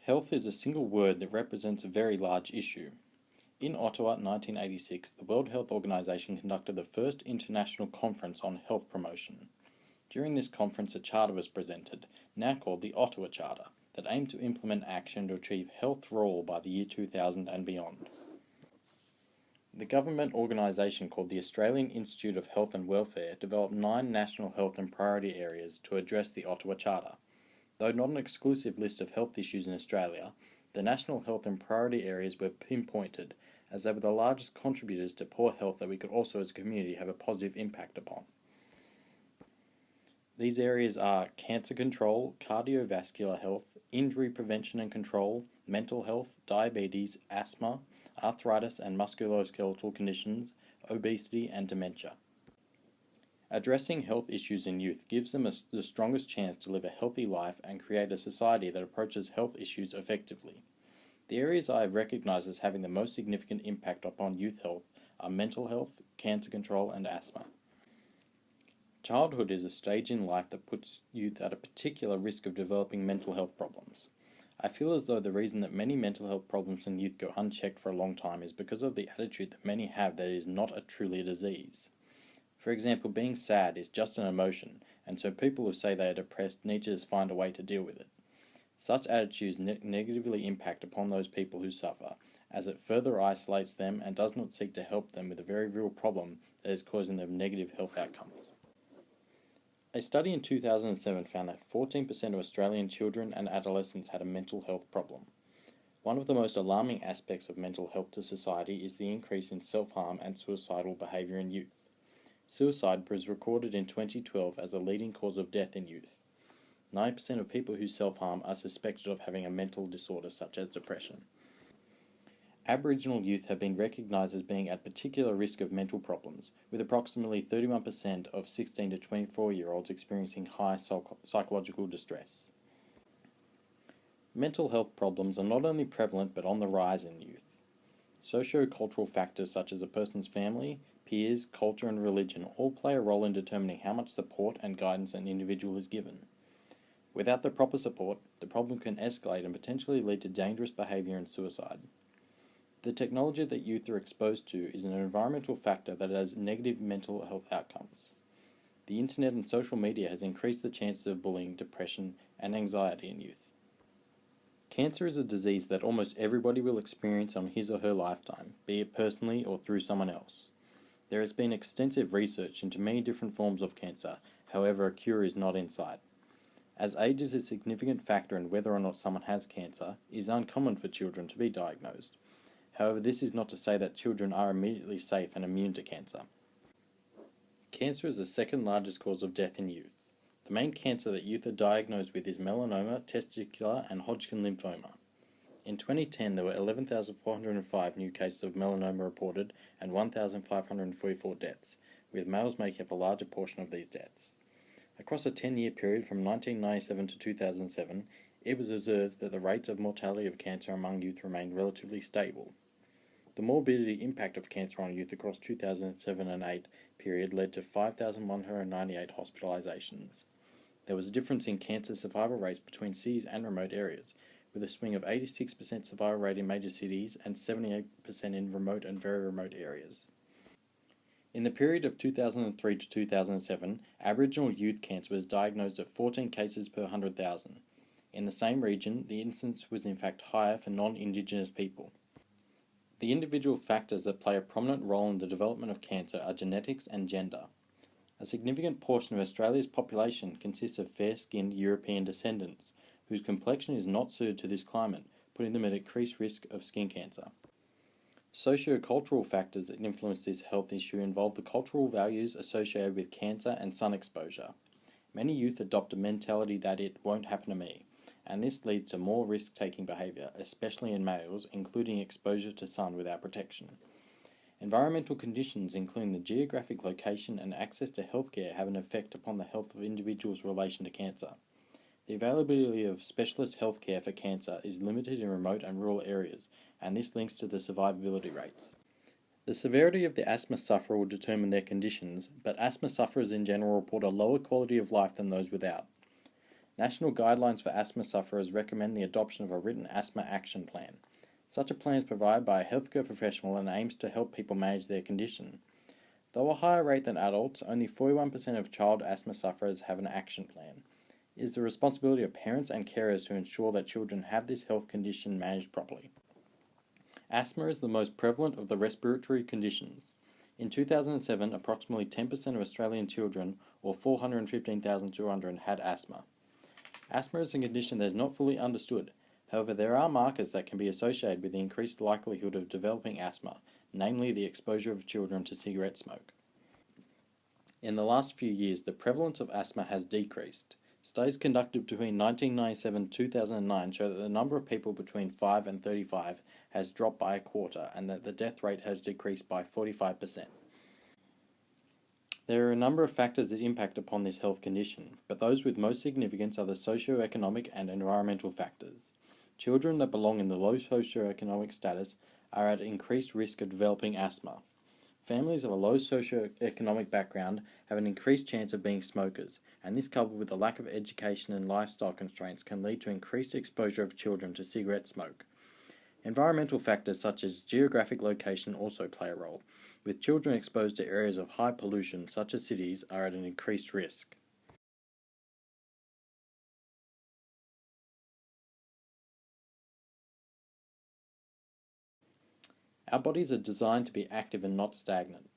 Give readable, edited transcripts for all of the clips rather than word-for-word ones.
Health is a single word that represents a very large issue. In Ottawa, 1986, the World Health Organization conducted the first international conference on health promotion. During this conference, a charter was presented, now called the Ottawa Charter, that aimed to implement action to achieve health for all by the year 2000 and beyond. The government organisation called the Australian Institute of Health and Welfare developed 9 national health and priority areas to address the Ottawa Charter. Though not an exclusive list of health issues in Australia, the national health and priority areas were pinpointed as they were the largest contributors to poor health that we could also as a community have a positive impact upon. These areas are cancer control, cardiovascular health, injury prevention and control, mental health, diabetes, asthma, arthritis and musculoskeletal conditions, obesity and dementia. Addressing health issues in youth gives them the strongest chance to live a healthy life and create a society that approaches health issues effectively. The areas I have recognised as having the most significant impact upon youth health are mental health, cancer control and asthma. Childhood is a stage in life that puts youth at a particular risk of developing mental health problems. I feel as though the reason that many mental health problems in youth go unchecked for a long time is because of the attitude that many have that it is not truly a disease. For example, being sad is just an emotion, and so people who say they are depressed need to just find a way to deal with it. Such attitudes negatively impact upon those people who suffer, as it further isolates them and does not seek to help them with a very real problem that is causing them negative health outcomes. A study in 2007 found that 14% of Australian children and adolescents had a mental health problem. One of the most alarming aspects of mental health to society is the increase in self-harm and suicidal behaviour in youth. Suicide was recorded in 2012 as a leading cause of death in youth. 9% of people who self-harm are suspected of having a mental disorder such as depression. Aboriginal youth have been recognised as being at particular risk of mental problems, with approximately 31% of 16 to 24-year-olds experiencing high psychological distress. Mental health problems are not only prevalent but on the rise in youth. Socio-cultural factors such as a person's family, peers, culture and religion all play a role in determining how much support and guidance an individual is given. Without the proper support, the problem can escalate and potentially lead to dangerous behaviour and suicide. The technology that youth are exposed to is an environmental factor that has negative mental health outcomes. The internet and social media has increased the chances of bullying, depression and anxiety in youth. Cancer is a disease that almost everybody will experience on his or her lifetime, be it personally or through someone else. There has been extensive research into many different forms of cancer, however a cure is not in sight. As age is a significant factor in whether or not someone has cancer, it is uncommon for children to be diagnosed. However, this is not to say that children are immediately safe and immune to cancer. Cancer is the second largest cause of death in youth. The main cancer that youth are diagnosed with is melanoma, testicular and Hodgkin lymphoma. In 2010, there were 11,405 new cases of melanoma reported and 1,544 deaths, with males making up a larger portion of these deaths. Across a 10-year period from 1997 to 2007, it was observed that the rates of mortality of cancer among youth remained relatively stable. The morbidity impact of cancer on youth across 2007 and 8 period led to 5,198 hospitalizations. There was a difference in cancer survival rates between cities and remote areas, with a swing of 86% survival rate in major cities and 78% in remote and very remote areas. In the period of 2003 to 2007, Aboriginal youth cancer was diagnosed at 14 cases per 100,000. In the same region, the incidence was in fact higher for non-Indigenous people. The individual factors that play a prominent role in the development of cancer are genetics and gender. A significant portion of Australia's population consists of fair-skinned European descendants, whose complexion is not suited to this climate, putting them at increased risk of skin cancer. Socio-cultural factors that influence this health issue involve the cultural values associated with cancer and sun exposure. Many youth adopt a mentality that it won't happen to me, and this leads to more risk-taking behaviour, especially in males, including exposure to sun without protection. Environmental conditions, including the geographic location and access to healthcare, have an effect upon the health of individuals' relation to cancer. The availability of specialist healthcare for cancer is limited in remote and rural areas, and this links to the survivability rates. The severity of the asthma sufferer will determine their conditions, but asthma sufferers in general report a lower quality of life than those without. National guidelines for asthma sufferers recommend the adoption of a written asthma action plan. Such a plan is provided by a healthcare professional and aims to help people manage their condition. Though a higher rate than adults, only 41% of child asthma sufferers have an action plan. It is the responsibility of parents and carers to ensure that children have this health condition managed properly. Asthma is the most prevalent of the respiratory conditions. In 2007, approximately 10% of Australian children, or 415,200, had asthma. Asthma is a condition that is not fully understood. However, there are markers that can be associated with the increased likelihood of developing asthma, namely the exposure of children to cigarette smoke. In the last few years, the prevalence of asthma has decreased. Studies conducted between 1997 and 2009 show that the number of people between 5 and 35 has dropped by a quarter and that the death rate has decreased by 45%. There are a number of factors that impact upon this health condition, but those with most significance are the socio-economic and environmental factors. Children that belong in the low socio-economic status are at increased risk of developing asthma. Families of a low socio-economic background have an increased chance of being smokers, and this coupled with the lack of education and lifestyle constraints can lead to increased exposure of children to cigarette smoke. Environmental factors such as geographic location also play a role, with children exposed to areas of high pollution such as cities are at an increased risk. Our bodies are designed to be active and not stagnant.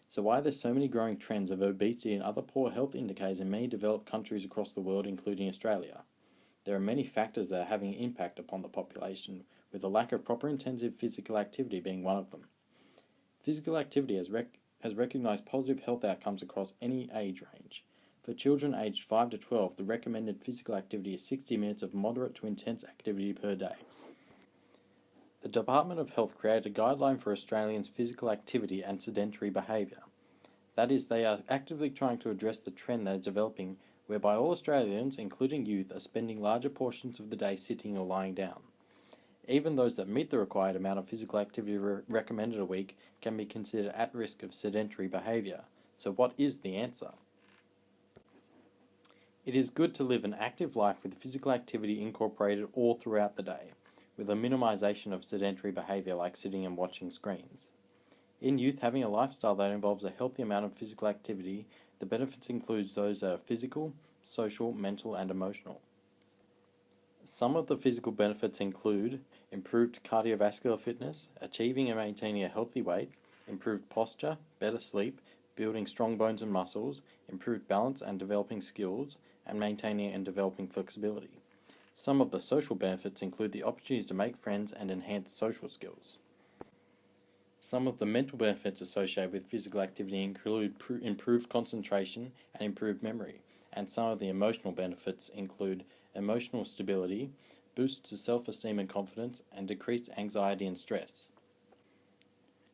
So why are there so many growing trends of obesity and other poor health indicators in many developed countries across the world, including Australia? There are many factors that are having an impact upon the population, with the lack of proper intensive physical activity being one of them. Physical activity has recognised positive health outcomes across any age range. For children aged 5 to 12, the recommended physical activity is 60 minutes of moderate to intense activity per day. The Department of Health created a guideline for Australians' physical activity and sedentary behaviour. That is, they are actively trying to address the trend that is developing whereby all Australians, including youth, are spending larger portions of the day sitting or lying down. Even those that meet the required amount of physical activity recommended a week can be considered at risk of sedentary behaviour. So what is the answer? It is good to live an active life with physical activity incorporated all throughout the day, with a minimisation of sedentary behaviour like sitting and watching screens. In youth, having a lifestyle that involves a healthy amount of physical activity, the benefits include those that are physical, social, mental and emotional. Some of the physical benefits include improved cardiovascular fitness, achieving and maintaining a healthy weight, improved posture, better sleep, building strong bones and muscles, improved balance and developing skills, and maintaining and developing flexibility. Some of the social benefits include the opportunities to make friends and enhance social skills. Some of the mental benefits associated with physical activity include improved concentration and improved memory, and some of the emotional benefits include emotional stability, boosts to self-esteem and confidence, and decreased anxiety and stress.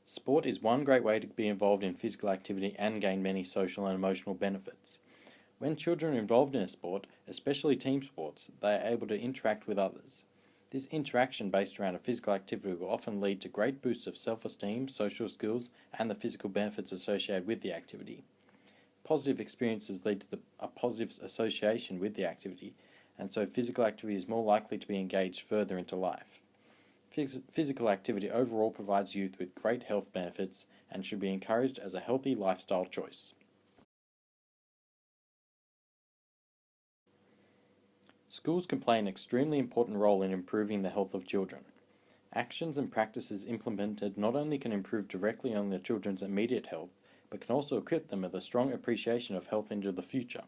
Sport is one great way to be involved in physical activity and gain many social and emotional benefits. When children are involved in a sport, especially team sports, they are able to interact with others. This interaction based around a physical activity will often lead to great boosts of self-esteem, social skills, and the physical benefits associated with the activity. Positive experiences lead to a positive association with the activity, and so physical activity is more likely to be engaged further into life. Physical activity overall provides youth with great health benefits and should be encouraged as a healthy lifestyle choice. Schools can play an extremely important role in improving the health of children. Actions and practices implemented not only can improve directly on the children's immediate health, but can also equip them with a strong appreciation of health into the future.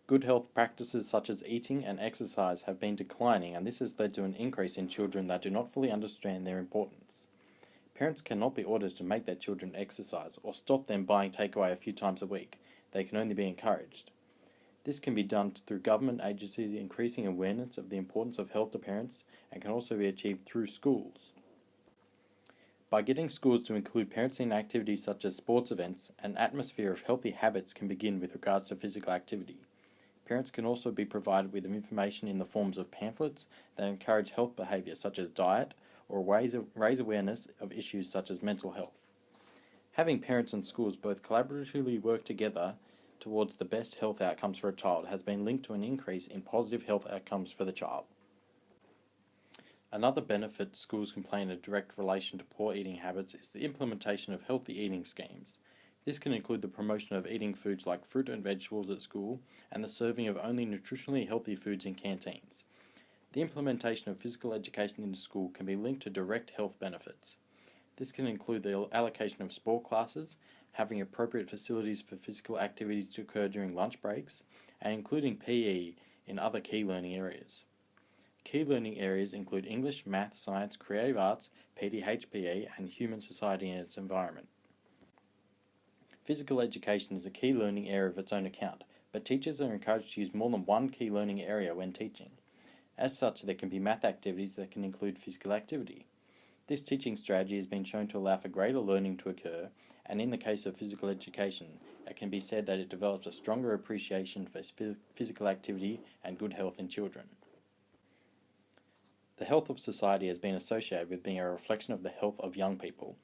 Good health practices such as eating and exercise have been declining, and this has led to an increase in children that do not fully understand their importance. Parents cannot be ordered to make their children exercise or stop them buying takeaway a few times a week. They can only be encouraged. This can be done through government agencies increasing awareness of the importance of health to parents and can also be achieved through schools. By getting schools to include parents in activities such as sports events, an atmosphere of healthy habits can begin with regards to physical activity. Parents can also be provided with information in the forms of pamphlets that encourage health behaviour such as diet or raise awareness of issues such as mental health. Having parents and schools both collaboratively work together towards the best health outcomes for a child has been linked to an increase in positive health outcomes for the child. Another benefit schools can play in a direct relation to poor eating habits is the implementation of healthy eating schemes. This can include the promotion of eating foods like fruit and vegetables at school and the serving of only nutritionally healthy foods in canteens. The implementation of physical education in school can be linked to direct health benefits. This can include the allocation of sport classes, having appropriate facilities for physical activities to occur during lunch breaks, and including PE in other key learning areas. Key learning areas include English, Math, Science, Creative Arts, PDHPE, and Human Society and its environment. Physical education is a key learning area of its own account, but teachers are encouraged to use more than one key learning area when teaching. As such, there can be math activities that can include physical activity. This teaching strategy has been shown to allow for greater learning to occur, and in the case of physical education, it can be said that it develops a stronger appreciation for physical activity and good health in children. The health of society has been associated with being a reflection of the health of young people.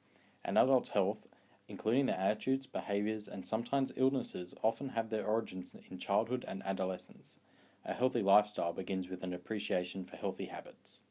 An adult's health, including their attitudes, behaviours, and sometimes illnesses, often have their origins in childhood and adolescence. A healthy lifestyle begins with an appreciation for healthy habits.